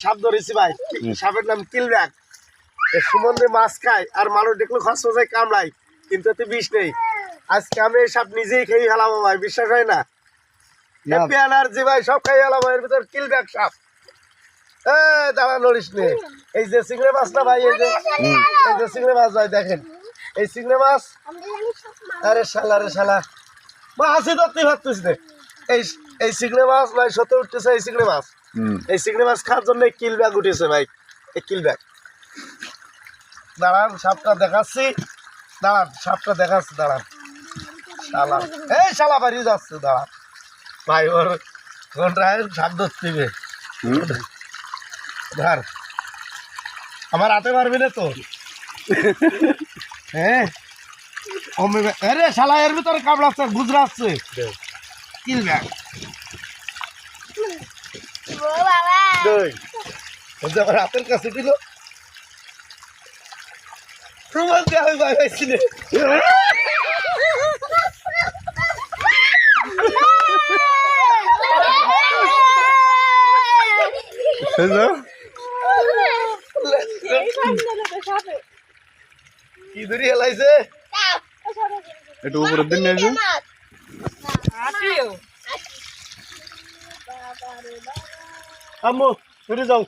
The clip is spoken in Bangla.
সাপ ধরেছি ভাই, সাপের নাম কিলব্যাক। সমুদ্রে মাছ খায় আর মানুষ দেখলে খরচ যায় কামড়ায়, কিন্তু এতে বিষ নেই। আজকে আমি এই সাপ নিজেই খেয়ে ফেলাবো ভাই, বিশ্বাস হয় না? এনার্জি ভাই সব খাই ফেলাবো, এর ভিতর কিলব্যাক সাপ। দাঁড়া নড়িস নে। এই যে চিংড়ি মাছ না ভাই, এই যে চিংড়ি মাছ ভাই দেখেন, এই চিংড়ি মাছ। আরে শালা রে শালা, মাছই ধরতে পারতিস নে। এই চিংড়ি মাছ ভাই সতে উঠতেছে, এই চিংড়ি মাছ। এই চিংড়ি মাছ খাওয়ার জন্য কিলব্যাক উঠেছে ভাই, এই কিলব্যাক। দাঁড়ান সাপটা দেখাচ্ছি, দাঁড়ান সাপটা দেখাচ্ছি, দাঁড়ান। শালা, এই শালা বাড়িয়ে যাচ্ছে, দাঁড়ান ভাই। ওর কোনটায় সাপ ধরতে ধর, আমার হাতে পারবি না তো? হ্যাঁ আরে শালা, এর ভিতরে কামড়াচ্ছে, গুজরাচ্ছে কিলব্যাক। আমার হাতের কাছে দিল, প্রমাণ দেওয়া হয় ভাই ভাই ছিলে। কি ধরি হেলাইছে, একটু উপরের দিন নিয়ে আম্মু ধরে যাও।